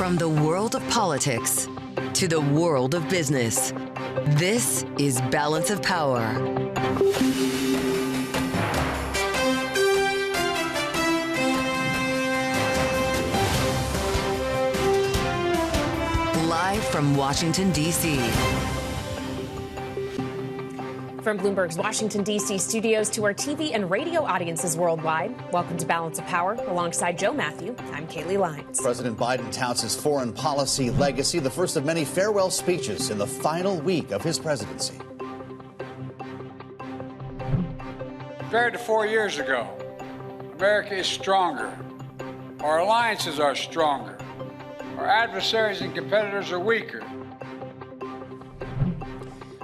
From the world of politics to the world of business, this is Balance of Power. Live from Washington, D.C. From Bloomberg's Washington, D.C. studios to our TV and radio audiences worldwide, welcome to Balance of Power. Alongside Joe Matthew, I'm Kaylee Lyons. President Biden touts his foreign policy legacy, the first of many farewell speeches in the final week of his presidency. Compared to 4 years ago, America is stronger. Our alliances are stronger. Our adversaries and competitors are weaker.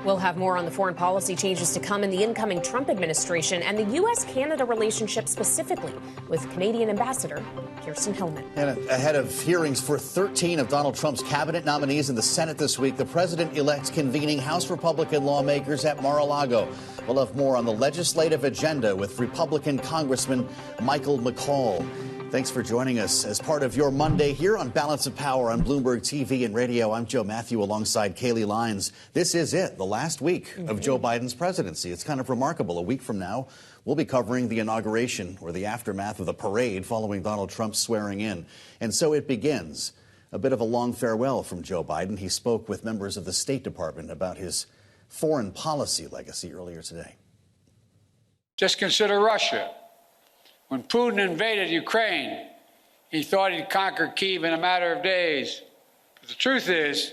We'll have more on the foreign policy changes to come in the incoming Trump administration and the U.S.-Canada relationship specifically with Canadian Ambassador Kirsten Hillman. And ahead of hearings for 13 of Donald Trump's cabinet nominees in the Senate this week, the president-elect's convening House Republican lawmakers at Mar-a-Lago. We'll have more on the legislative agenda with Republican Congressman Michael McCaul. Thanks for joining us as part of your Monday here on Balance of Power on Bloomberg TV and radio. I'm Joe Matthew alongside Kaylee Lyons. This is it, the last week of Joe Biden's presidency. It's kind of remarkable. A week from now, we'll be covering the inauguration or the aftermath of the parade following Donald Trump's swearing in. And so it begins. A bit of a long farewell from Joe Biden. He spoke with members of the State Department about his foreign policy legacy earlier today. Just consider Russia. When Putin invaded Ukraine, he thought he'd conquer Kyiv in a matter of days. But the truth is,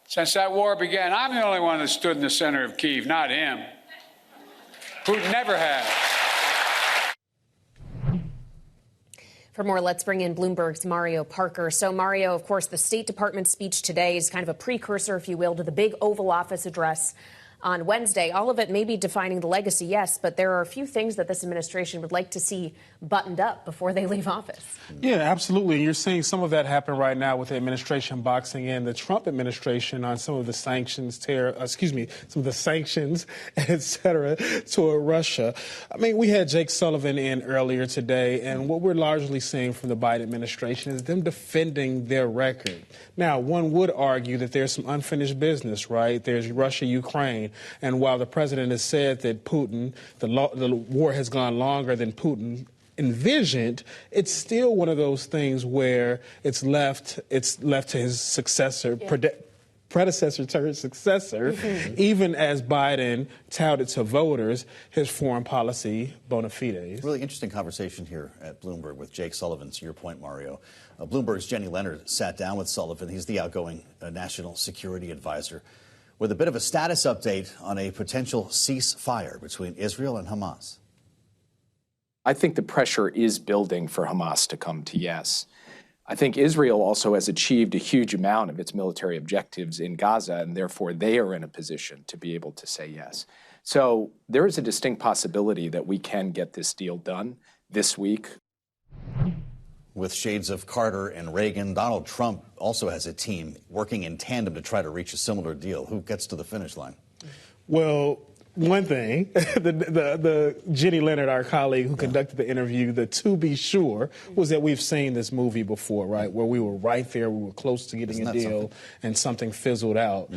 since that war began, I'm the only one that stood in the center of Kyiv, not him. Putin never has. For more, let's bring in Bloomberg's Mario Parker. So, Mario, of course, the State Department speech today is kind of a precursor, if you will, to the big Oval Office address on Wednesday. All of it may be defining the legacy, yes, but there are a few things that this administration would like to see buttoned up before they leave office. Yeah, absolutely. You're seeing some of that happen right now with the administration boxing in the Trump administration on some of the sanctions, some of the sanctions, et cetera, toward Russia. I mean, we had Jake Sullivan in earlier today, and what we're largely seeing from the Biden administration is them defending their record. Now, one would argue that there's some unfinished business, right? There's Russia, Ukraine. And while the president has said that Putin, the war has gone longer than Putin envisioned, it's still one of those things where it's left to his successor, predecessor turned successor, even as Biden touted to voters his foreign policy bona fides. Really interesting conversation here at Bloomberg with Jake Sullivan, to your point, Mario. Bloomberg's Jenny Leonard sat down with Sullivan. He's the outgoing national security advisor, with a bit of a status update on a potential ceasefire between Israel and Hamas. I think the pressure is building for Hamas to come to yes. I think Israel also has achieved a huge amount of its military objectives in Gaza, and therefore they are in a position to be able to say yes. So there is a distinct possibility that we can get this deal done this week. With shades of Carter and Reagan, Donald Trump also has a team working in tandem to try to reach a similar deal. Who gets to the finish line? Well, one thing, the Jenny Leonard, our colleague who conducted the interview, the to be sure was that we've seen this movie before, right, where we were right there, we were close to getting a deal, and something fizzled out.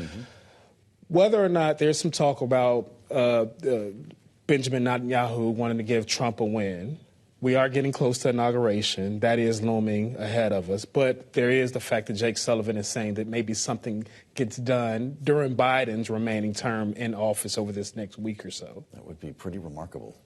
Whether or not there's some talk about Benjamin Netanyahu wanting to give Trump a win, we are getting close to inauguration. That is looming ahead of us. But there is the fact that Jake Sullivan is saying that maybe something gets done during Biden's remaining term in office over this next week or so. That would be pretty remarkable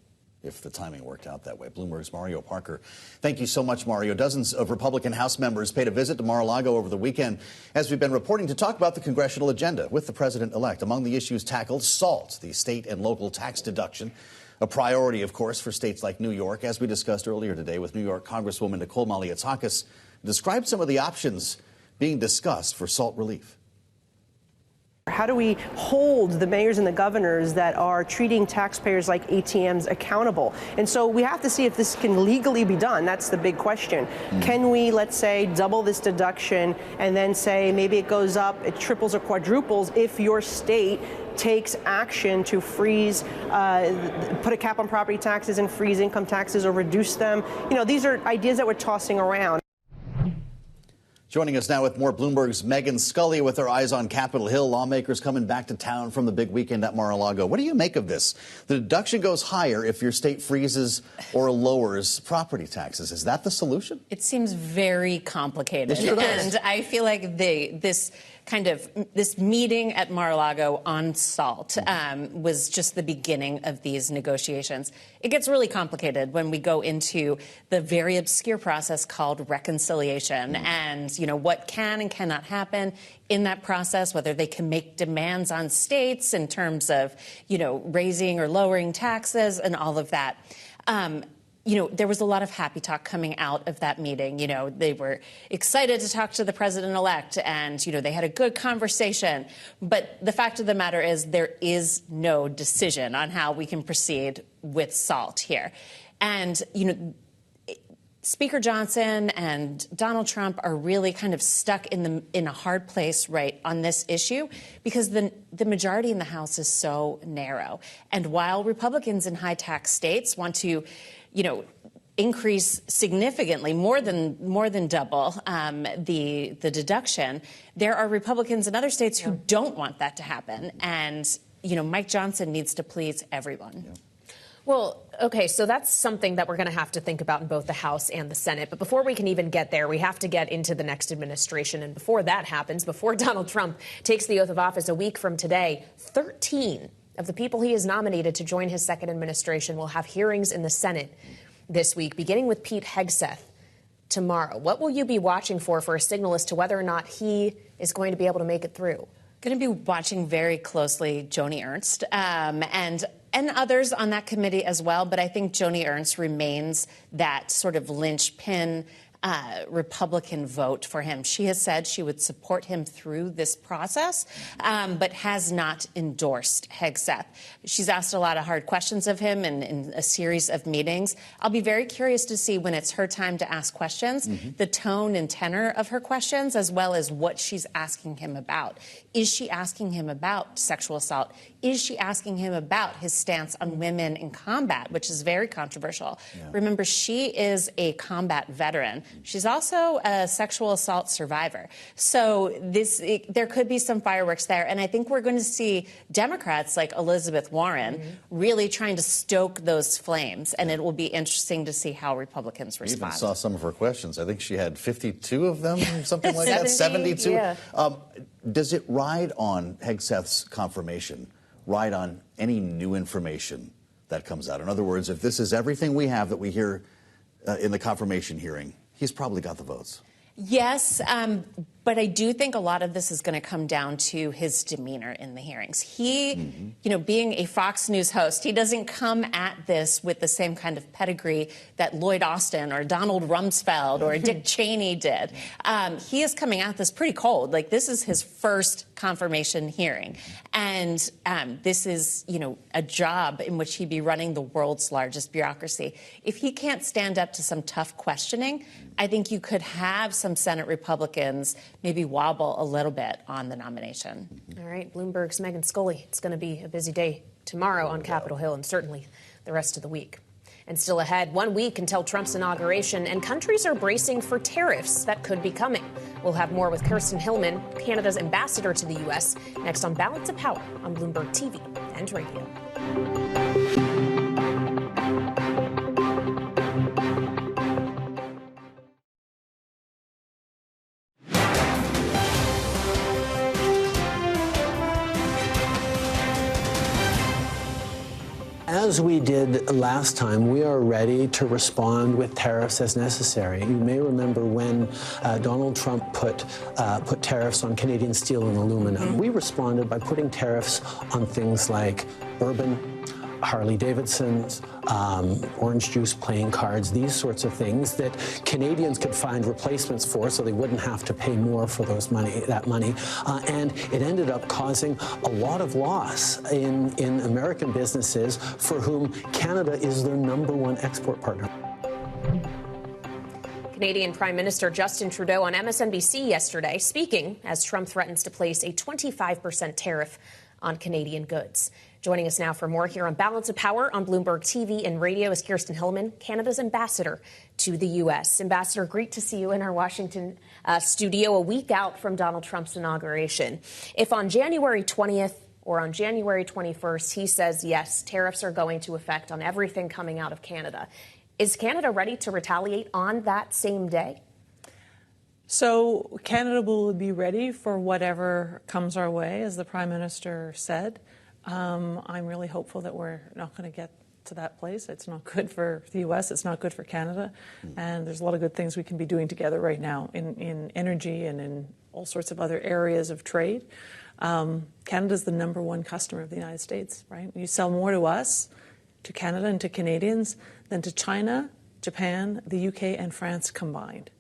if the timing worked out that way. Bloomberg's Mario Parker. Thank you so much, Mario. Dozens of Republican House members paid a visit to Mar-a-Lago over the weekend, as we've been reporting, to talk about the congressional agenda with the president-elect. Among the issues tackled, SALT, the state and local tax deduction. A priority, of course, for states like New York, as we discussed earlier today with New York Congresswoman Nicole Malliotakis, described some of the options being discussed for SALT relief. How do we hold the mayors and the governors that are treating taxpayers like ATMs accountable? And so we have to see if this can legally be done. That's the big question. Can we, let's say, double this deduction and then say maybe it goes up, it triples or quadruples if your state takes action to freeze, put a cap on property taxes and freeze income taxes or reduce them? You know, these are ideas that we're tossing around. Joining us now with more, Bloomberg's Megan Scully with her eyes on Capitol Hill. Lawmakers coming back to town from the big weekend at Mar-a-Lago. What do you make of this? The deduction goes higher if your state freezes or lowers property taxes. Is that the solution? It seems very complicated. It sure does. And I feel like this meeting at Mar-a-Lago on SALT was just the beginning of these negotiations. It gets really complicated when we go into the very obscure process called reconciliation and, what can and cannot happen in that process, whether they can make demands on states in terms of, raising or lowering taxes and all of that. There was a lot of happy talk coming out of that meeting. They were excited to talk to the president-elect and, they had a good conversation. But the fact of the matter is there is no decision on how we can proceed with SALT here. And, Speaker Johnson and Donald Trump are really kind of stuck in a hard place right on this issue because the majority in the House is so narrow. And while Republicans in high tax states want to increase significantly, more than double the deduction, there are Republicans in other states who don't want that to happen. And, Mike Johnson needs to please everyone. Yeah. Well, okay, so that's something that we're going to have to think about in both the House and the Senate. But before we can even get there, we have to get into the next administration. And before that happens, before Donald Trump takes the oath of office a week from today, 13 of the people he has nominated to join his second administration will have hearings in the Senate this week, beginning with Pete Hegseth tomorrow. What will you be watching for a signal as to whether or not he is going to be able to make it through? Going to be watching very closely Joni Ernst and others on that committee as well. But I think Joni Ernst remains that sort of linchpin Republican vote for him. She has said she would support him through this process, but has not endorsed Hegseth. She's asked a lot of hard questions of him in a series of meetings. I'll be very curious to see when it's her time to ask questions, the tone and tenor of her questions, as well as what she's asking him about. Is she asking him about sexual assault? Is she asking him about his stance on women in combat, which is very controversial? Yeah. Remember, she is a combat veteran. She's also a sexual assault survivor. So there could be some fireworks there. And I think we're going to see Democrats like Elizabeth Warren really trying to stoke those flames. And it will be interesting to see how Republicans respond. I even saw some of her questions. I think she had 52 of them, something like that, 72. Yeah. Does it ride on Hegseth's confirmation, ride on any new information that comes out? In other words, if this is everything we have that we hear in the confirmation hearing, he's probably got the votes. Yes, but I do think a lot of this is going to come down to his demeanor in the hearings. He, being a Fox News host, he doesn't come at this with the same kind of pedigree that Lloyd Austin or Donald Rumsfeld or Dick Cheney did. He is coming at this pretty cold. Like, this is his first confirmation hearing. And this is, a job in which he'd be running the world's largest bureaucracy. If he can't stand up to some tough questioning, I think you could have some Senate Republicans maybe wobble a little bit on the nomination. All right, Bloomberg's Megan Scully. It's going to be a busy day tomorrow on Capitol Hill and certainly the rest of the week. And still ahead, 1 week until Trump's inauguration, and countries are bracing for tariffs that could be coming. We'll have more with Kirsten Hillman, Canada's ambassador to the U.S., next on Balance of Power on Bloomberg TV and Radio. As we did last time, we are ready to respond with tariffs as necessary. You may remember when Donald Trump put tariffs on Canadian steel and aluminum. We responded by putting tariffs on things like bourbon, Harley-Davidsons, orange juice playing cards, these sorts of things that Canadians could find replacements for so they wouldn't have to pay more for that money. And it ended up causing a lot of loss in American businesses for whom Canada is their #1 export partner. Canadian Prime Minister Justin Trudeau on MSNBC yesterday, speaking as Trump threatens to place a 25% tariff on Canadian goods. Joining us now for more here on Balance of Power on Bloomberg TV and radio is Kirsten Hillman, Canada's ambassador to the U.S. Ambassador, great to see you in our Washington studio a week out from Donald Trump's inauguration. If on January 20th or on January 21st he says, yes, tariffs are going to affect on everything coming out of Canada, is Canada ready to retaliate on that same day? So Canada will be ready for whatever comes our way, as the Prime Minister said. I'm really hopeful that we're not going to get to that place. It's not good for the U.S. It's not good for Canada. And there's a lot of good things we can be doing together right now in energy and in all sorts of other areas of trade. Canada's the #1 customer of the United States, right? You sell more to us, to Canada and to Canadians, than to China, Japan, the UK, and France combined.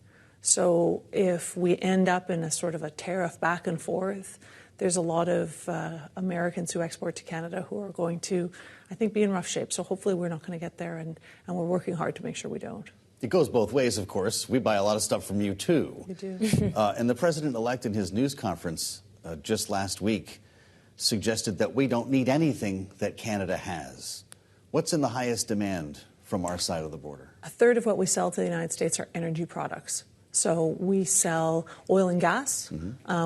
So if we end up in a sort of a tariff back and forth, there's a lot of Americans who export to Canada who are going to, I think, be in rough shape. So hopefully we're not going to get there, and we're working hard to make sure we don't. It goes both ways, of course. We buy a lot of stuff from you, too. We do. And the president-elect in his news conference just last week suggested that we don't need anything that Canada has. What's in the highest demand from our side of the border? A third of what we sell to the United States are energy products. So we sell oil and gas.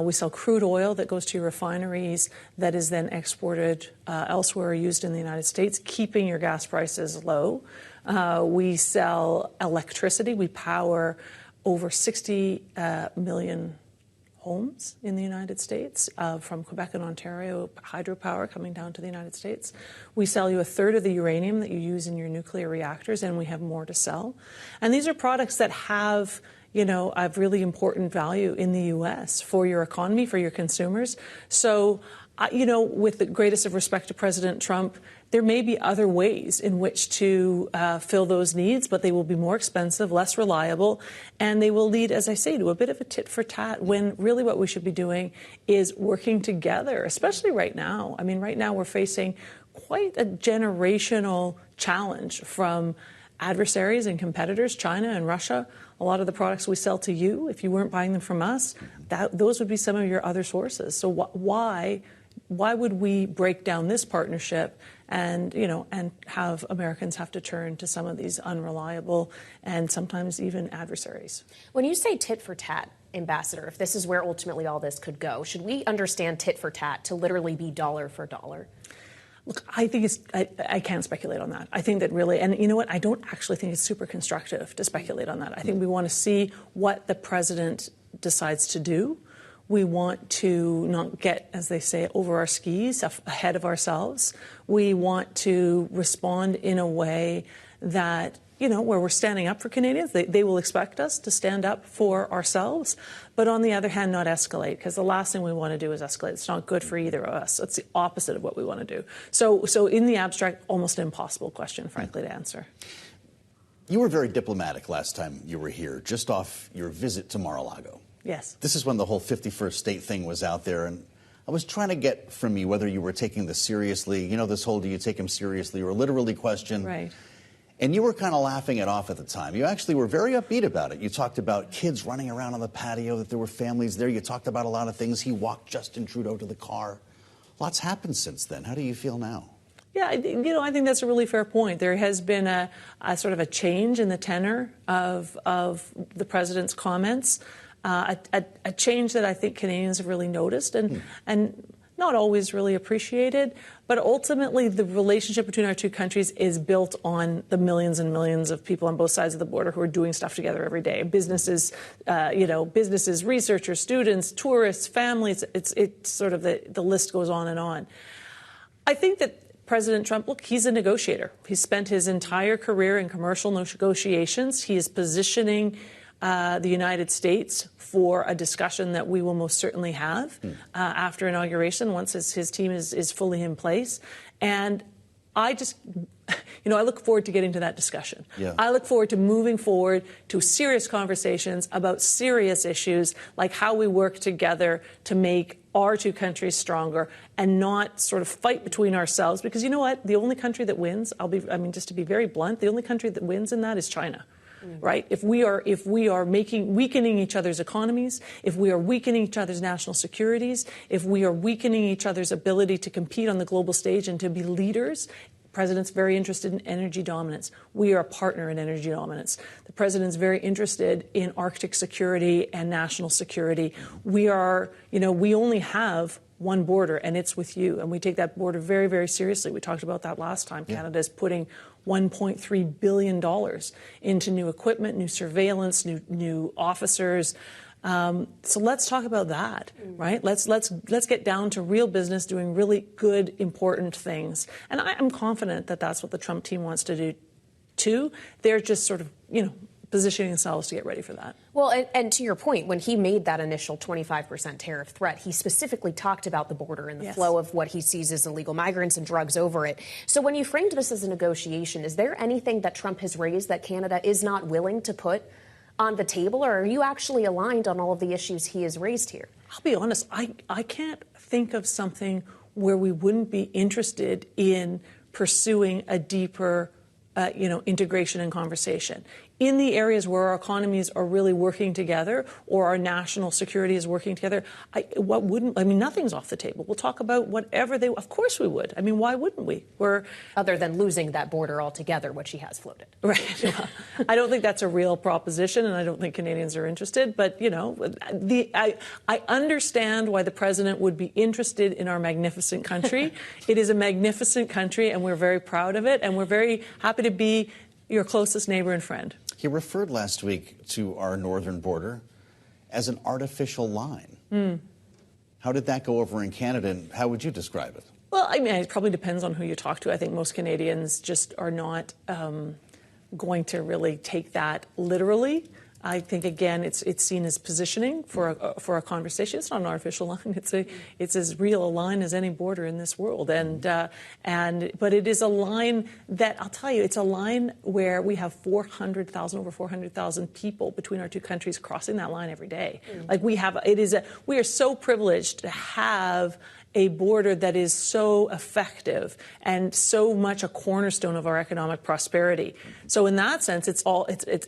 We sell crude oil that goes to your refineries that is then exported elsewhere or used in the United States, keeping your gas prices low. We sell electricity. We power over 60 million homes in the United States, from Quebec and Ontario, hydropower coming down to the United States. We sell you a third of the uranium that you use in your nuclear reactors, and we have more to sell. And these are products that have have really important value in the U.S. for your economy, for your consumers. So, with the greatest of respect to President Trump, there may be other ways in which to fill those needs, but they will be more expensive, less reliable, and they will lead, as I say, to a bit of a tit for tat, when really what we should be doing is working together, especially right now. I mean, right now we're facing quite a generational challenge from adversaries and competitors, China and Russia. A lot of the products we sell to you, if you weren't buying them from us, those would be some of your other sources. So why would we break down this partnership and have Americans have to turn to some of these unreliable and sometimes even adversaries? When you say tit for tat, Ambassador, if this is where ultimately all this could go, should we understand tit for tat to literally be dollar for dollar? Look, I think I can't speculate on that. I think that really, and you know what, I don't actually think it's super constructive to speculate on that. I think we want to see what the president decides to do. We want to not get, as they say, over our skis, ahead of ourselves. We want to respond in a way that, where we're standing up for Canadians. They will expect us to stand up for ourselves. But on the other hand, not escalate, because the last thing we want to do is escalate. It's not good for either of us. It's the opposite of what we want to do. So in the abstract, almost an impossible question, frankly, to answer. You were very diplomatic last time you were here, just off your visit to Mar-a-Lago. Yes. This is when the whole 51st state thing was out there, and I was trying to get from you whether you were taking this seriously, this whole do you take him seriously or literally question. Right. And you were kind of laughing it off at the time. You actually were very upbeat about it. You talked about kids running around on the patio, that there were families there. You talked about a lot of things. He walked Justin Trudeau to the car. Lots happened since then. How do you feel now? Yeah, I think that's a really fair point. There has been a sort of a change in the tenor of the president's comments, a change that I think Canadians have really noticed and not always really appreciated. But ultimately, the relationship between our two countries is built on the millions and millions of people on both sides of the border who are doing stuff together every day. Businesses, researchers, students, tourists, families. It's sort of the list goes on and on. I think that President Trump, look, he's a negotiator. He's spent his entire career in commercial negotiations. He is positioning the United States for a discussion that we will most certainly have after inauguration, once his team is fully in place. And I just, I look forward to getting to that discussion. Yeah. I look forward to moving forward to serious conversations about serious issues like how we work together to make our two countries stronger and not sort of fight between ourselves. Because you know what? The only country that wins, just to be very blunt, the only country that wins in that is China. right? If we are weakening each other's economies, if we are weakening each other's national securities, if we are weakening each other's ability to compete on the global stage and to be leaders, the president's very interested in energy dominance. We are a partner in energy dominance. The president's very interested in Arctic security and national security. We are, we only have one border, and it's with you. And we take that border very, very seriously. We talked about that last time. Yeah. Canada is putting $1.3 billion into new equipment, new surveillance, new officers. So let's talk about that, right? Let's get down to real business, doing really good, important things. And I'm confident that that's what the Trump team wants to do, too. They're just sort of, positioning themselves to get ready for that. Well, and to your point, when he made that initial 25% tariff threat, he specifically talked about the border and the flow of what he sees as illegal migrants and drugs over it. So when you framed this as a negotiation, is there anything that Trump has raised that Canada is not willing to put on the table, or are you actually aligned on all of the issues he has raised here? I'll be honest, I can't think of something where we wouldn't be interested in pursuing a deeper integration and conversation. In the areas where our economies are really working together or our national security is working together, nothing's off the table. We'll talk about whatever of course we would. Why wouldn't we? Other than losing that border altogether, which he has floated. Right. I don't think that's a real proposition, and I don't think Canadians are interested. But, I understand why the president would be interested in our magnificent country. It is a magnificent country, and we're very proud of it, and we're very happy to be your closest neighbor and friend. He referred last week to our northern border as an artificial line. How did that go over in Canada, and how would you describe it? Well, it probably depends on who you talk to. I think most Canadians just are not going to really take that literally. I think, again, it's seen as positioning for a conversation. It's not an artificial line. It's as real a line as any border in this world. But it is a line that, I'll tell you, it's a line where we have over 400,000 people between our two countries crossing that line every day. We are so privileged to have a border that is so effective and so much a cornerstone of our economic prosperity. So in that sense, it's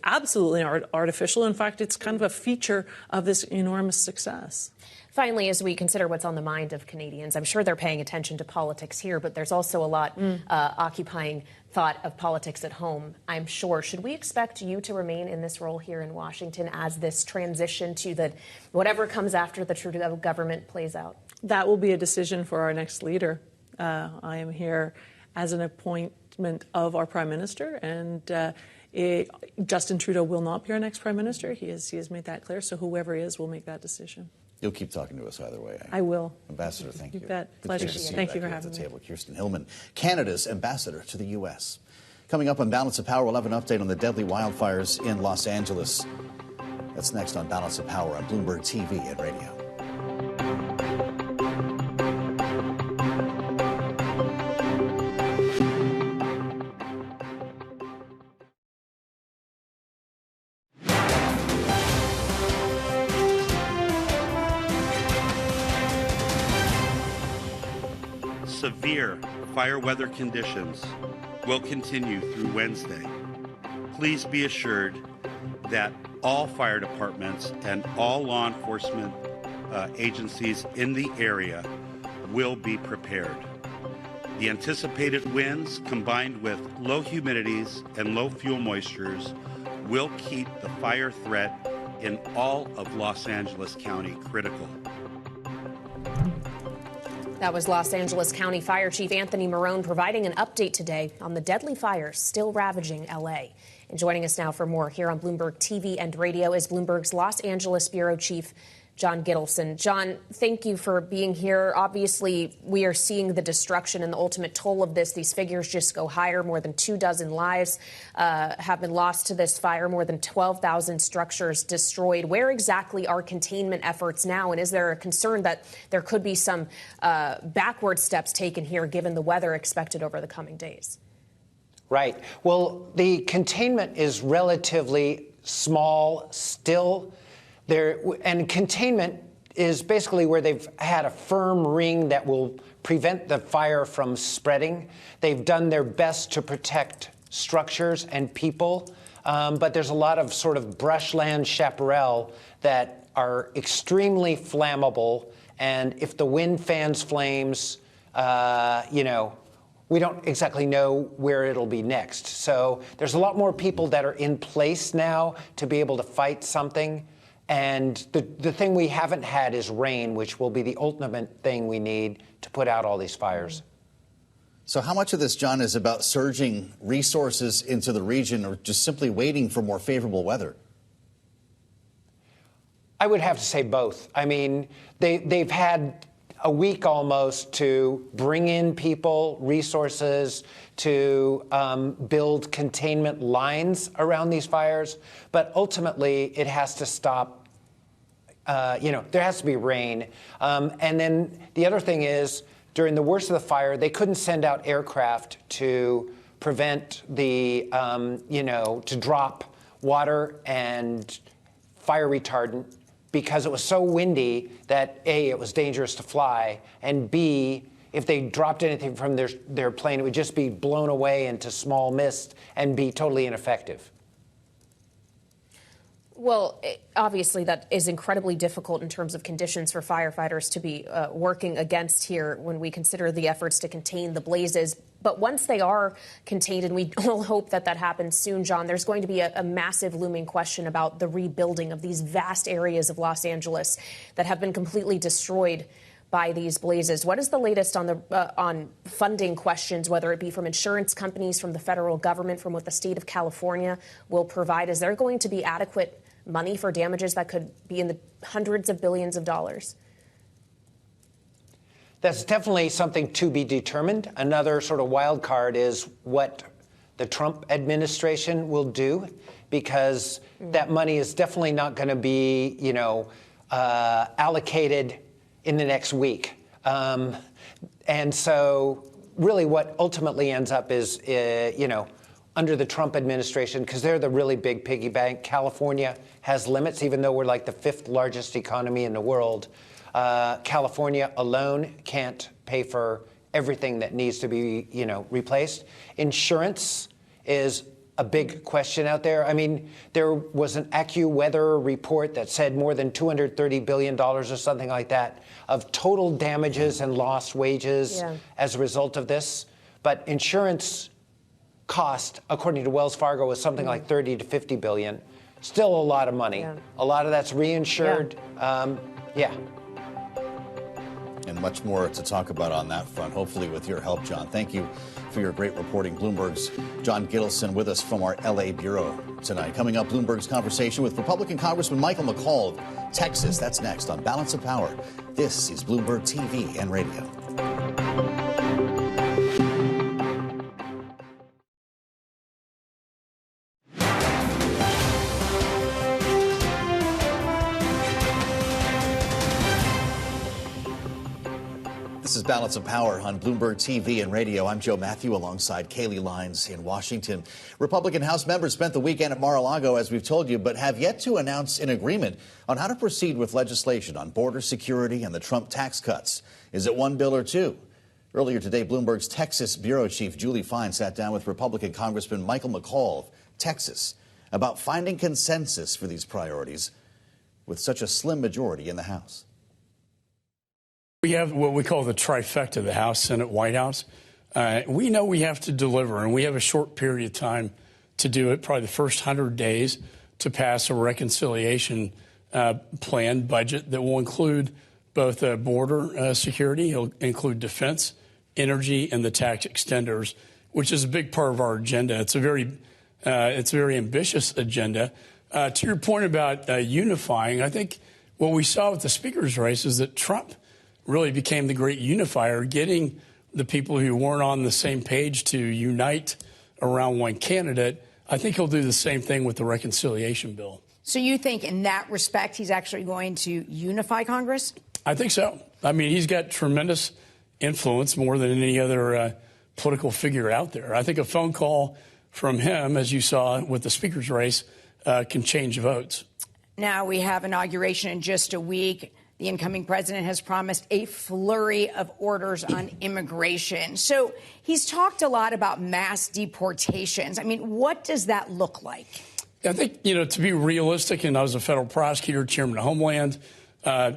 absolutely artificial. In fact, it's kind of a feature of this enormous success. Finally, as we consider what's on the mind of Canadians, I'm sure they're paying attention to politics here, but there's also a lot occupying thought of politics at home, I'm sure. Should we expect you to remain in this role here in Washington as this transition to whatever comes after the Trudeau government plays out? That will be a decision for our next leader. I am here as an appointment of our Prime Minister, and Justin Trudeau will not be our next Prime Minister. He has made that clear, so whoever is will make that decision. You'll keep talking to us either way. I will. Ambassador, thank you. You bet. Pleasure. Thank you for having me. Table. Kirsten Hillman, Canada's ambassador to the U.S. Coming up on Balance of Power, we'll have an update on the deadly wildfires in Los Angeles. That's next on Balance of Power on Bloomberg TV and radio. Severe fire weather conditions will continue through Wednesday. Please be assured that all fire departments and all law enforcement agencies in the area will be prepared. The anticipated winds, combined with low humidities and low fuel moistures, will keep the fire threat in all of Los Angeles County critical. That was Los Angeles County Fire Chief Anthony Marone providing an update today on the deadly fires still ravaging L.A. And joining us now for more here on Bloomberg TV and radio is Bloomberg's Los Angeles Bureau Chief John Gittelsohn. John, thank you for being here. Obviously, we are seeing the destruction and the ultimate toll of this. These figures just go higher. More than 24 lives have been lost to this fire, more than 12,000 structures destroyed. Where exactly are containment efforts now? And is there a concern that there could be some backward steps taken here, given the weather expected over the coming days? Right. Well, the containment is relatively small still. And containment is basically where they've had a firm ring that will prevent the fire from spreading. They've done their best to protect structures and people. but there's a lot of sort of brushland chaparral that are extremely flammable. And if the wind fans flames, we don't exactly know where it'll be next. So there's a lot more people that are in place now to be able to fight something. And the thing we haven't had is rain, which will be the ultimate thing we need to put out all these fires. So how much of this, John, is about surging resources into the region or just simply waiting for more favorable weather? I would have to say both. I mean, they've had a week almost to bring in people, resources, to build containment lines around these fires. But ultimately, it has to stop. There has to be rain. And then the other thing is, during the worst of the fire, they couldn't send out aircraft to prevent the, to drop water and fire retardant, because it was so windy that A, it was dangerous to fly, and B, if they dropped anything from their plane, it would just be blown away into small mist and be totally ineffective. Well, obviously that is incredibly difficult in terms of conditions for firefighters to be working against here when we consider the efforts to contain the blazes. But once they are contained, and we all hope that that happens soon, John, there's going to be a massive looming question about the rebuilding of these vast areas of Los Angeles that have been completely destroyed by these blazes. What is the latest on funding questions, whether it be from insurance companies, from the federal government, from what the state of California will provide? Is there going to be adequate money for damages that could be in the hundreds of billions of dollars? That's definitely something to be determined. Another sort of wild card is what the Trump administration will do, because that money is definitely not going to be, allocated in the next week. And so really what ultimately ends up is, under the Trump administration, because they're the really big piggy bank. California has limits, even though we're like the 5th largest economy in the world. California alone can't pay for everything that needs to be, replaced. Insurance is a big question out there. I mean, there was an AccuWeather report that said more than $230 billion or something like that of total damages and lost wages as a result of this. But insurance cost, according to Wells Fargo, was something like 30 to 50 billion. Still a lot of money. A lot of that's reinsured. And much more to talk about on that front, hopefully with your help, John. Thank you for your great reporting. Bloomberg's John Gittelsohn with us from our L.A. bureau tonight. Coming up, Bloomberg's conversation with Republican Congressman Michael McCaul of Texas. That's next on Balance of Power. This is Bloomberg TV and Radio. This is Balance of Power on Bloomberg TV and Radio. I'm Joe Matthew alongside Kaylee Lines in Washington. Republican House members spent the weekend at Mar-a-Lago, as we've told you, but have yet to announce an agreement on how to proceed with legislation on border security and the Trump tax cuts. Is it one bill or two? Earlier today, Bloomberg's Texas bureau chief Julie Fine sat down with Republican Congressman Michael McCaul of Texas about finding consensus for these priorities with such a slim majority in the House. We have what we call the trifecta, the House, Senate, White House. We know we have to deliver, and we have a short period of time to do it, probably the first 100 days, to pass a reconciliation plan budget that will include both border security, it'll include defense, energy, and the tax extenders, which is a big part of our agenda. It's a very ambitious agenda. To your point about unifying, I think what we saw with the speaker's race is that Trump really became the great unifier, getting the people who weren't on the same page to unite around one candidate. I think he'll do the same thing with the reconciliation bill. So you think in that respect he's actually going to unify Congress? I think so. I mean, he's got tremendous influence, more than any other political figure out there. I think a phone call from him, as you saw with the speaker's race, can change votes. Now we have inauguration in just a week. The incoming president has promised a flurry of orders on immigration. So he's talked a lot about mass deportations. I mean, what does that look like? I think, to be realistic, and I was a federal prosecutor, chairman of Homeland,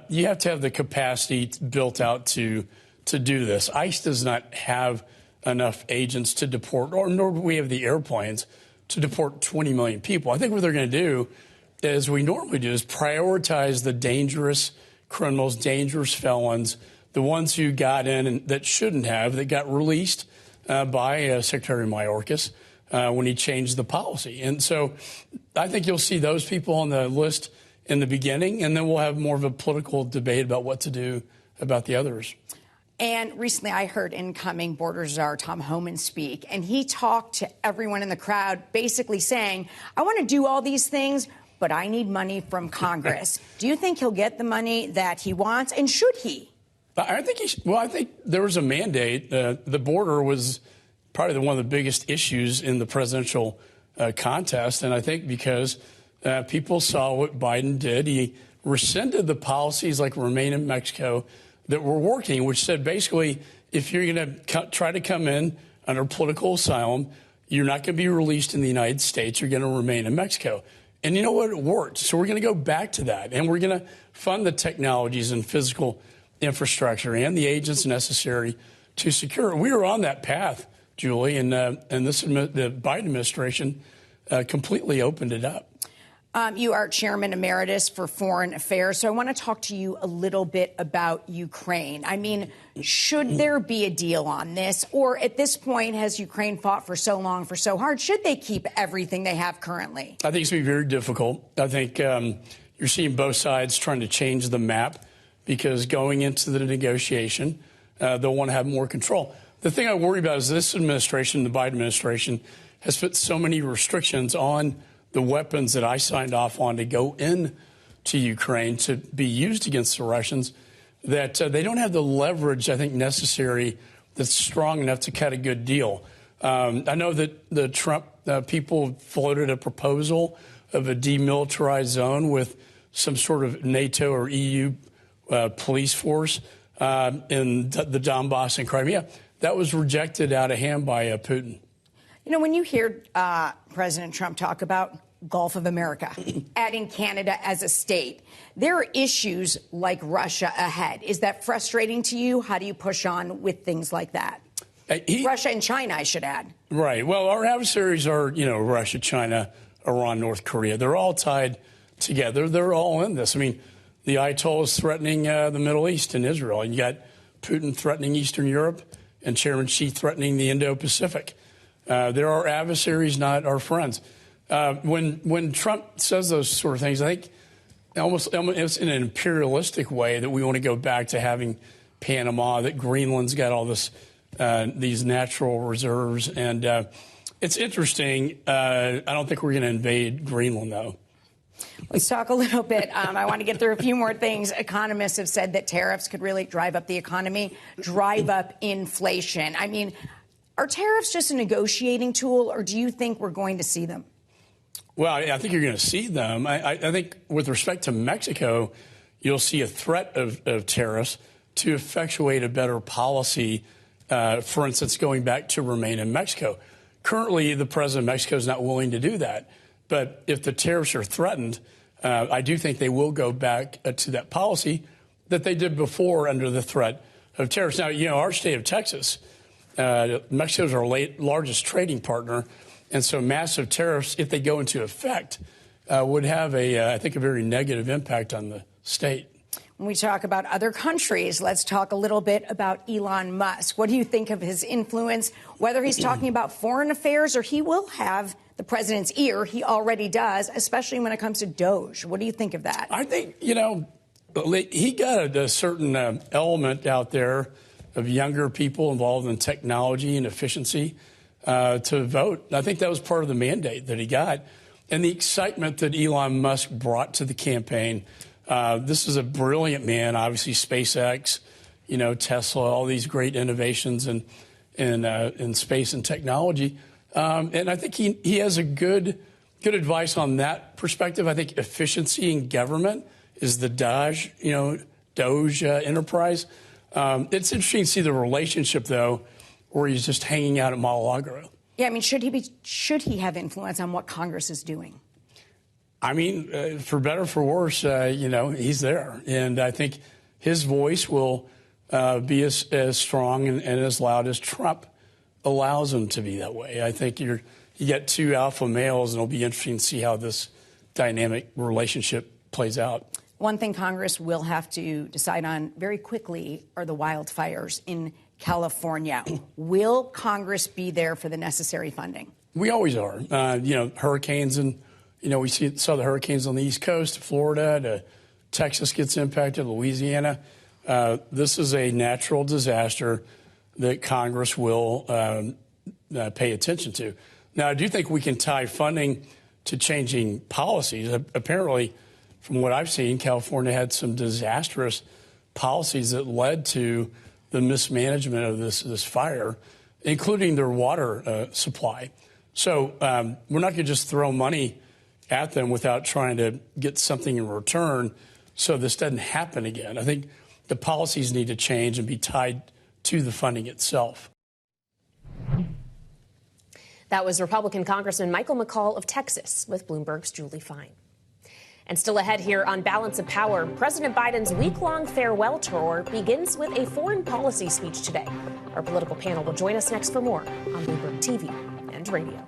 you have to have the capacity built out to do this. ICE does not have enough agents to deport, nor do we have the airplanes to deport 20 million people. I think what they're going to do, as we normally do, is prioritize the dangerous criminals, dangerous felons, the ones who got in and that shouldn't have, that got released by Secretary Mayorkas when he changed the policy. And so I think you'll see those people on the list in the beginning, and then we'll have more of a political debate about what to do about the others. And recently I heard incoming border czar Tom Homan speak, and he talked to everyone in the crowd basically saying, I want to do all these things, but I need money from Congress. Do you think he'll get the money that he wants, and should he? I think I think there was a mandate. The border was probably one of the biggest issues in the presidential contest, and I think because people saw what Biden did, he rescinded the policies like Remain in Mexico that were working, which said basically if you're going to try to come in under political asylum, you're not going to be released in the United States. You're going to remain in Mexico. And you know what? It worked. So we're going to go back to that, and we're going to fund the technologies and physical infrastructure and the agents necessary to secure it. We were on that path, Julie, and the Biden administration completely opened it up. You are chairman emeritus for foreign affairs, so I want to talk to you a little bit about Ukraine. I mean, should there be a deal on this, or at this point, has Ukraine fought for so long, for so hard, should they keep everything they have currently? I think it's going to be very difficult. I think you're seeing both sides trying to change the map because going into the negotiation, they'll want to have more control. The thing I worry about is this administration, the Biden administration, has put so many restrictions on the weapons that I signed off on to go in to Ukraine to be used against the Russians, that they don't have the leverage, I think, necessary that's strong enough to cut a good deal. I know that the Trump people floated a proposal of a demilitarized zone with some sort of NATO or EU police force in the Donbass and Crimea. That was rejected out of hand by Putin. You know, when you hear President Trump talk about Gulf of America, adding Canada as a state, there are issues like Russia ahead. Is that frustrating to you? How do you push on with things like that? Russia and China, I should add. Right. Well, our adversaries are, Russia, China, Iran, North Korea. They're all tied together. They're all in this. I mean, the Ayatollah is threatening the Middle East and Israel. And you got Putin threatening Eastern Europe and Chairman Xi threatening the Indo-Pacific. They're our adversaries, not our friends. When Trump says those sort of things, I think almost it's in an imperialistic way that we want to go back to having Panama, that Greenland's got all this these natural reserves. And it's interesting. I don't think we're going to invade Greenland, though. Let's talk a little bit. I want to get through a few more things. Economists have said that tariffs could really drive up the economy, drive up inflation. I mean, are tariffs just a negotiating tool, or do you think we're going to see them? Well, I think you're going to see them. I think with respect to Mexico, you'll see a threat of tariffs to effectuate a better policy, for instance, going back to remain in Mexico. Currently, the president of Mexico is not willing to do that. But if the tariffs are threatened, I do think they will go back to that policy that they did before under the threat of tariffs. Now, our state of Texas, Mexico is our largest trading partner. And so massive tariffs, if they go into effect, would have, I think, a very negative impact on the state. When we talk about other countries, let's talk a little bit about Elon Musk. What do you think of his influence, whether he's talking about foreign affairs or he will have the president's ear? He already does, especially when it comes to Doge. What do you think of that? I think, he got a certain element out there of younger people involved in technology and efficiency to vote. I think that was part of the mandate that he got. And the excitement that Elon Musk brought to the campaign. This is a brilliant man, obviously SpaceX, Tesla, all these great innovations in space and technology. And I think he has a good advice on that perspective. I think efficiency in government is the Doge enterprise. It's interesting to see the relationship, though, where he's just hanging out at mar-a-lago. Yeah, I mean, should he have influence on what Congress is doing? I mean, for better or for worse, he's there. And I think his voice will be as strong and as loud as Trump allows him to be that way. I think you get two alpha males, and it'll be interesting to see how this dynamic relationship plays out. One thing Congress will have to decide on very quickly are the wildfires in California. Will Congress be there for the necessary funding? We always are. Hurricanes, and we saw the hurricanes on the East Coast, Florida, to Texas gets impacted, Louisiana. This is a natural disaster that Congress will pay attention to. Now, I do think we can tie funding to changing policies. Apparently, from what I've seen, California had some disastrous policies that led to the mismanagement of this fire, including their water supply. So we're not going to just throw money at them without trying to get something in return so this doesn't happen again. I think the policies need to change and be tied to the funding itself. That was Republican Congressman Michael McCaul of Texas with Bloomberg's Julie Fine. And still ahead here on Balance of Power, President Biden's week-long farewell tour begins with a foreign policy speech today. Our political panel will join us next for more on Bloomberg TV and radio.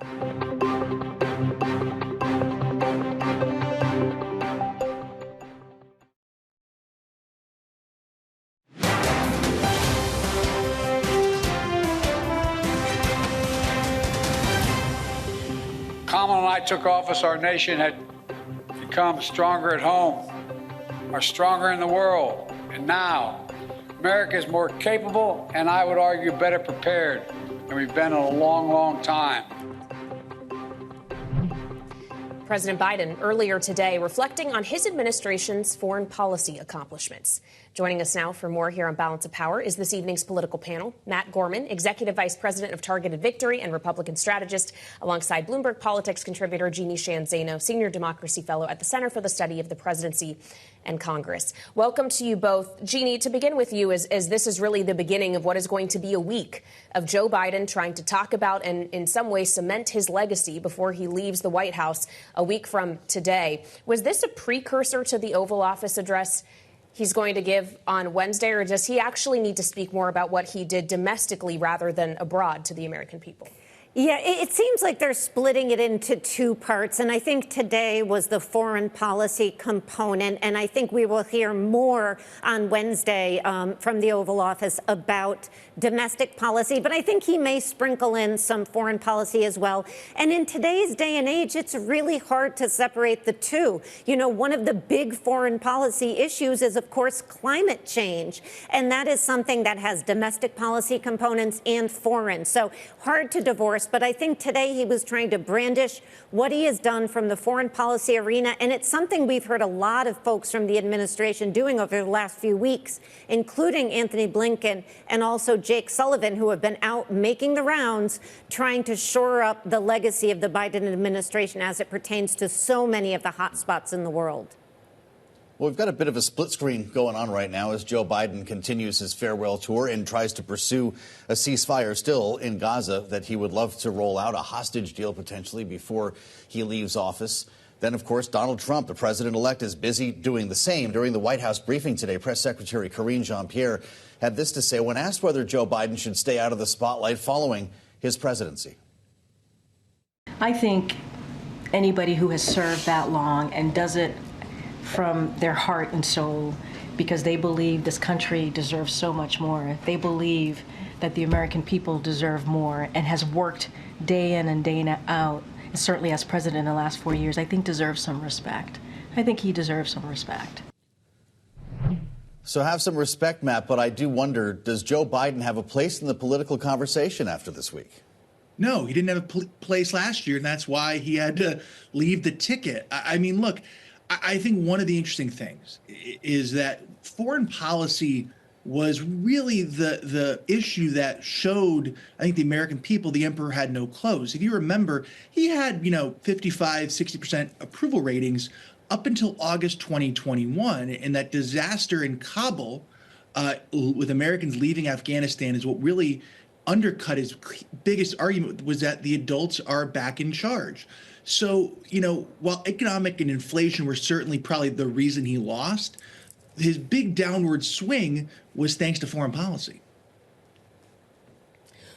Kamala and I took office, our nation had become stronger at home, are stronger in the world. And now, America is more capable and I would argue better prepared than we've been in a long, long time. President Biden earlier today reflecting on his administration's foreign policy accomplishments. Joining us now for more here on Balance of Power is this evening's political panel. Matt Gorman, Executive Vice President of Targeted Victory and Republican strategist, alongside Bloomberg Politics contributor Jeannie Sheehan Zaino, Senior Democracy Fellow at the Center for the Study of the Presidency and Congress. Welcome to you both. Jeannie, to begin with you, as this is really the beginning of what is going to be a week of Joe Biden trying to talk about and in some way cement his legacy before he leaves the White House a week from today. Was this a precursor to the Oval Office address he's going to give on Wednesday, or does he actually need to speak more about what he did domestically rather than abroad to the American people? Yeah, it seems like they're splitting it into two parts. And I think today was the foreign policy component. And I think we will hear more on Wednesday from the Oval Office about domestic policy. But I think he may sprinkle in some foreign policy as well. And in today's day and age, it's really hard to separate the two. You know, one of the big foreign policy issues is, of course, climate change. And that is something that has domestic policy components and foreign. So hard to divorce. But I think today he was trying to brandish what he has done from the foreign policy arena. And it's something we've heard a lot of folks from the administration doing over the last few weeks, including Anthony Blinken and also Jake Sullivan, who have been out making the rounds, trying to shore up the legacy of the Biden administration as it pertains to so many of the hot spots in the world. Well, we've got a bit of a split screen going on right now as Joe Biden continues his farewell tour and tries to pursue a ceasefire still in Gaza that he would love to roll out, a hostage deal potentially before he leaves office. Then, of course, Donald Trump, the president-elect, is busy doing the same. During the White House briefing today, Press Secretary Karine Jean-Pierre had this to say when asked whether Joe Biden should stay out of the spotlight following his presidency. I think anybody who has served that long and does it from their heart and soul because they believe this country deserves so much more. They believe that the American people deserve more and has worked day in and day out, and certainly as president in the last 4 years, I think deserves some respect. I think he deserves some respect. So have some respect, Matt, but I do wonder, does Joe Biden have a place in the political conversation after this week? No, he didn't have a place last year, and that's why he had to leave the ticket. I mean, look, I think one of the interesting things is that foreign policy was really the issue that showed, I think, the American people the emperor had no clothes. If you remember, he had, 55, 60% approval ratings up until August 2021. And that disaster in Kabul with Americans leaving Afghanistan is what really undercut his biggest argument, was that the adults are back in charge. So, while economic and inflation were certainly probably the reason he lost, his big downward swing was thanks to foreign policy.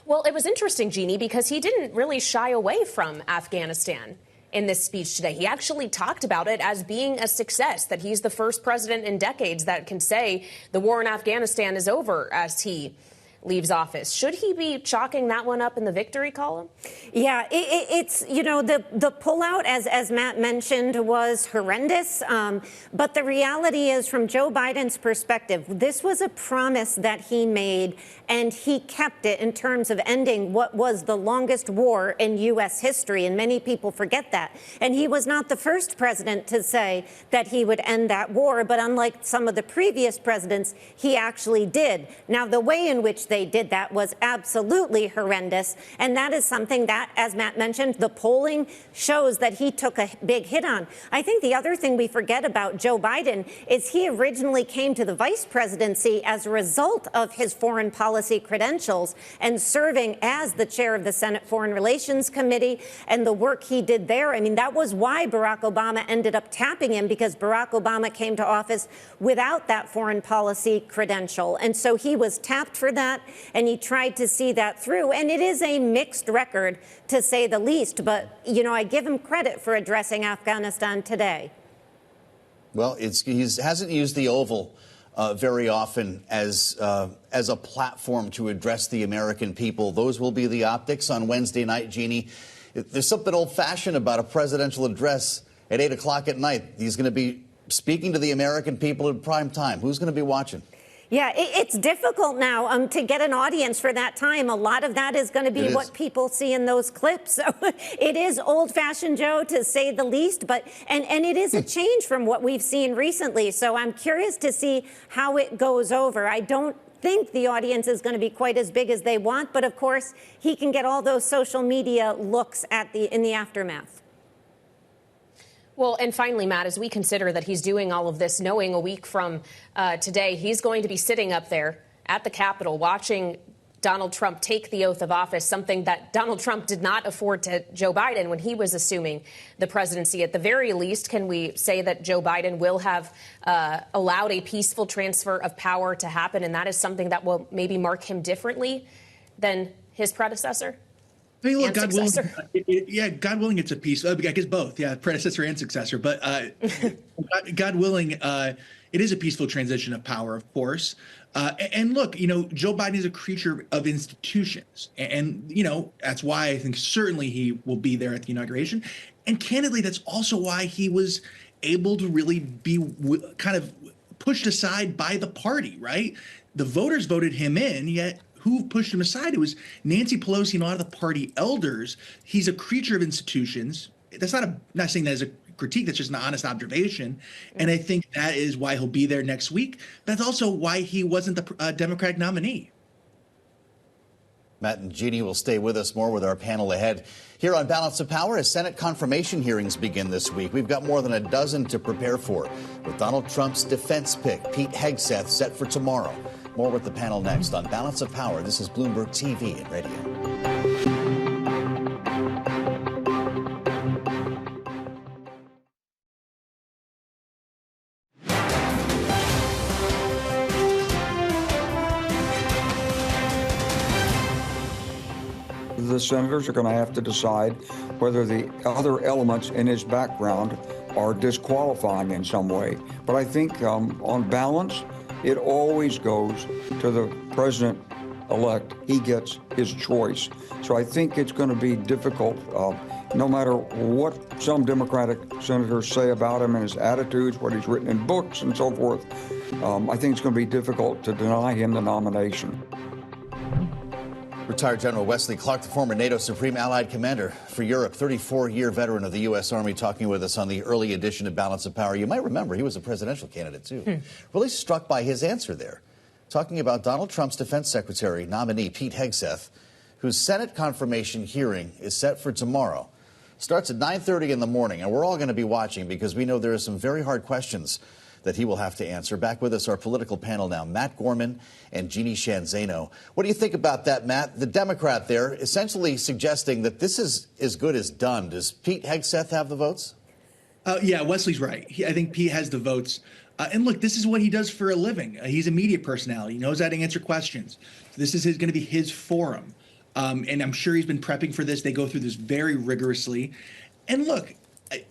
Well, it was interesting, Jeannie, because he didn't really shy away from Afghanistan in this speech today. He actually talked about it as being a success, that he's the first president in decades that can say the war in Afghanistan is over as he leaves office. Should he be chalking that one up in the victory column? Yeah, it's, the pullout, as Matt mentioned, was horrendous. But the reality is, from Joe Biden's perspective, this was a promise that he made, and he kept it in terms of ending what was the longest war in U.S. history. And many people forget that. And he was not the first president to say that he would end that war. But unlike some of the previous presidents, he actually did. Now, the way in which they did that was absolutely horrendous. And that is something that, as Matt mentioned, the polling shows that he took a big hit on. I think the other thing we forget about Joe Biden is he originally came to the vice presidency as a result of his foreign policy credentials and serving as the chair of the Senate Foreign Relations Committee and the work he did there. I mean, that was why Barack Obama ended up tapping him, because Barack Obama came to office without that foreign policy credential. And so he was tapped for that, and he tried to see that through. And it is a mixed record, to say the least. But, I give him credit for addressing Afghanistan today. Well, he hasn't used the Oval very often as a platform to address the American people. Those will be the optics on Wednesday night, Jeannie. There's something old-fashioned about a presidential address at 8 o'clock at night. He's going to be speaking to the American people in prime time. Who's going to be watching? Yeah, it's difficult now to get an audience for that time. A lot of that is going to be what people see in those clips. So it is old-fashioned, Joe, to say the least. But and it is a change from what we've seen recently. So I'm curious to see how it goes over. I don't think the audience is going to be quite as big as they want. But, of course, he can get all those social media looks in the aftermath. Well, and finally, Matt, as we consider that he's doing all of this, knowing a week from today, he's going to be sitting up there at the Capitol watching Donald Trump take the oath of office, something that Donald Trump did not afford to Joe Biden when he was assuming the presidency. At the very least, can we say that Joe Biden will have allowed a peaceful transfer of power to happen? And that is something that will maybe mark him differently than his predecessor? I mean, look, God willing, it's a peace. I guess both, predecessor and successor. But God willing, it is a peaceful transition of power, of course. And look, Joe Biden is a creature of institutions. And, that's why I think certainly he will be there at the inauguration. And candidly, that's also why he was able to really be kind of pushed aside by the party, right? The voters voted him in, yet who pushed him aside? It was Nancy Pelosi and a lot of the party elders. He's a creature of institutions. That's not saying that as a critique. That's just an honest observation. And I think that is why he'll be there next week. That's also why he wasn't the Democratic nominee. Matt and Jeannie will stay with us more with our panel ahead. Here on Balance of Power, as Senate confirmation hearings begin this week, we've got more than a dozen to prepare for, with Donald Trump's defense pick, Pete Hegseth, set for tomorrow. More with the panel next on Balance of Power. This is Bloomberg TV and radio. The senators are going to have to decide whether the other elements in his background are disqualifying in some way. But I think on balance, it always goes to the president-elect. He gets his choice. So I think it's going to be difficult, no matter what some Democratic senators say about him and his attitudes, what he's written in books and so forth. I think it's going to be difficult to deny him the nomination. Retired General Wesley Clark, the former NATO Supreme Allied Commander for Europe, 34-year veteran of the U.S. Army, talking with us on the early edition of Balance of Power. You might remember he was a presidential candidate, too. Really struck by his answer there, talking about Donald Trump's defense secretary nominee, Pete Hegseth, whose Senate confirmation hearing is set for tomorrow. Starts at 9:30 in the morning, and we're all going to be watching because we know there are some very hard questions that he will have to answer. Back with us, our political panel now, Matt Gorman and Jeannie Sheehan Zaino. What do you think about that, Matt? The Democrat there essentially suggesting that this is as good as done. Does Pete Hegseth have the votes? Yeah, Wesley's right. I think Pete has the votes. And look, this is what he does for a living. He's a media personality. He knows how to answer questions. This is going to be his forum. And I'm sure he's been prepping for this. They go through this very rigorously. And look,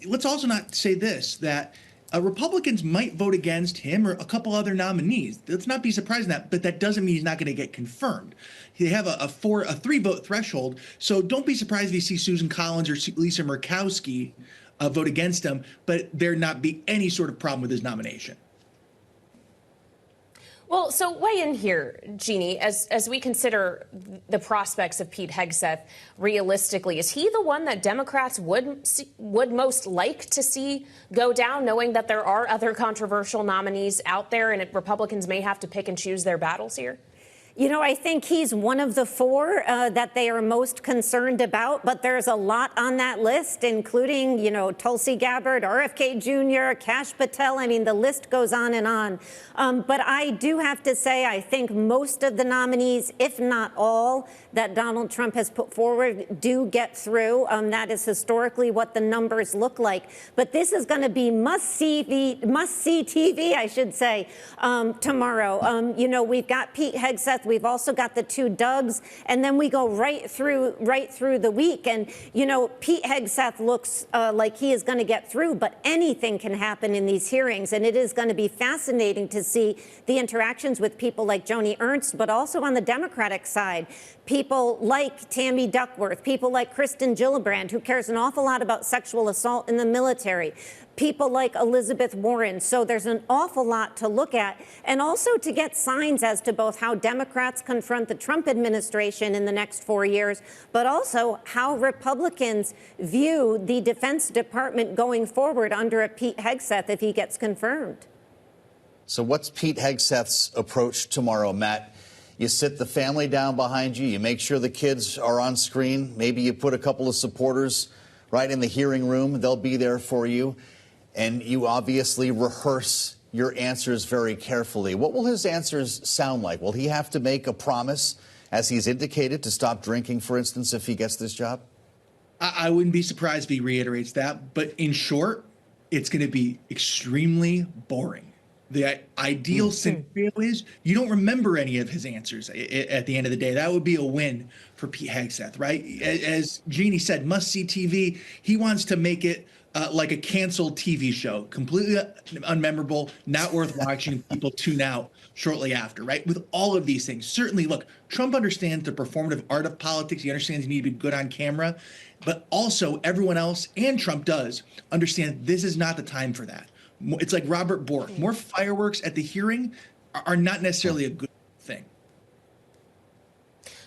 let's also not say this, that Republicans might vote against him or a couple other nominees. Let's not be surprised in that, but that doesn't mean he's not going to get confirmed. They have a 3-vote threshold, so don't be surprised if you see Susan Collins or Lisa Murkowski vote against him, but there not be any sort of problem with his nomination. Well, so weigh in here, Jeannie, as we consider the prospects of Pete Hegseth realistically. Is he the one that Democrats would most like to see go down, knowing that there are other controversial nominees out there and Republicans may have to pick and choose their battles here? You know, I think he's one of the 4 that they are most concerned about, but there's a lot on that list, including, you know, Tulsi Gabbard, RFK Jr., Kash Patel. I mean, the list goes on and on. But I do have to say, I think most of the nominees, if not all, that Donald Trump has put forward do get through. That is historically what the numbers look like. But this is going to be must-see TV, I should say, tomorrow. You know, we've got Pete Hegseth. We've also got the 2 Dougs, and then we go right through the week. And, you know, Pete Hegseth looks like he is going to get through, but anything can happen in these hearings. And it is going to be fascinating to see the interactions with people like Joni Ernst, but also on the Democratic side, people like Tammy Duckworth, people like Kirsten Gillibrand, who cares an awful lot about sexual assault in the military, people like Elizabeth Warren. So there's an awful lot to look at, and also to get signs as to both how Democrats confront the Trump administration in the next 4 years, but also how Republicans view the Defense Department going forward under a Pete Hegseth if he gets confirmed. So what's Pete Hegseth's approach tomorrow, Matt? You sit the family down behind you. You make sure the kids are on screen. Maybe you put a couple of supporters right in the hearing room. They'll be there for you. And you obviously rehearse your answers very carefully. What will his answers sound like? Will he have to make a promise, as he's indicated, to stop drinking, for instance, if he gets this job? I wouldn't be surprised if he reiterates that. But in short, it's going to be extremely boring. The ideal scenario is you don't remember any of his answers at the end of the day. That would be a win for Pete Hegseth, right? As Jeannie said, must-see TV. He wants to make it like a canceled TV show, completely unmemorable, not worth watching. People tune out shortly after, right? With all of these things. Certainly, look, Trump understands the performative art of politics. He understands you need to be good on camera. But also, everyone else, and Trump does, understand this is not the time for that. It's like Robert Bork. More fireworks at the hearing are not necessarily a good thing.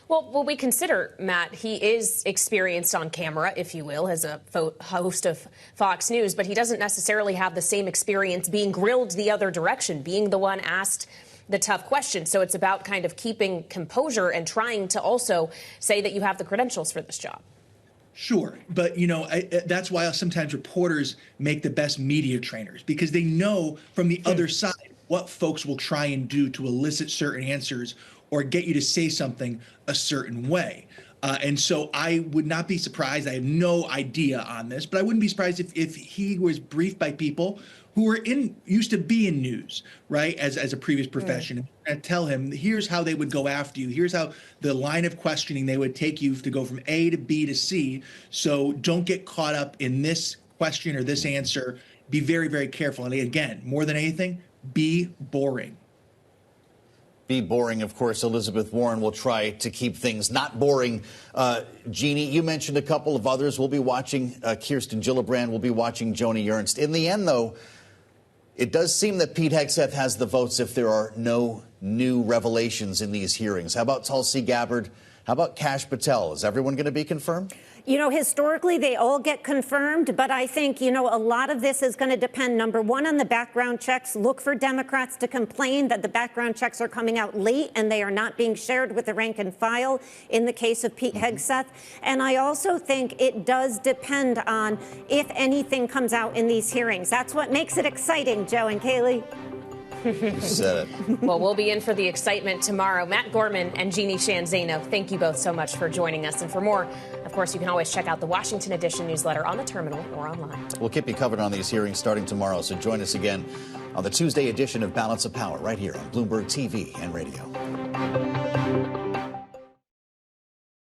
Well, we consider, Matt, he is experienced on camera, if you will, as a host of Fox News, but he doesn't necessarily have the same experience being grilled the other direction, being the one asked the tough questions. So it's about kind of keeping composure and trying to also say that you have the credentials for this job. Sure. But, you know, that's why sometimes reporters make the best media trainers, because they know from the other side what folks will try and do to elicit certain answers or get you to say something a certain way. And so I would not be surprised. I have no idea on this, but I wouldn't be surprised if he was briefed by people who were used to be in news, right, as a previous profession, and tell him, here's how they would go after you. Here's how the line of questioning they would take you to go from A to B to C. So don't get caught up in this question or this answer. Be very, very careful. And again, more than anything, be boring. Be boring. Of course, Elizabeth Warren will try to keep things not boring. Jeannie, you mentioned a couple of others. We'll be watching Kirsten Gillibrand. We'll be watching Joni Ernst. In the end, though, it does seem that Pete Hegseth has the votes if there are no new revelations in these hearings. How about Tulsi Gabbard? How about Kash Patel? Is everyone going to be confirmed? You know, historically, they all get confirmed, but I think, you know, a lot of this is going to depend, number one, on the background checks. Look for Democrats to complain that the background checks are coming out late and they are not being shared with the rank and file in the case of Pete Hegseth. And I also think it does depend on if anything comes out in these hearings. That's what makes it exciting, Joe and Kaylee. You said it. Well, we'll be in for the excitement tomorrow. Matt Gorman and Jeannie Shanzano, thank you both so much for joining us. And for more, of course, you can always check out the Washington Edition newsletter on the terminal or online. We'll keep you covered on these hearings starting tomorrow, so join us again on the Tuesday edition of Balance of Power right here on Bloomberg TV and Radio.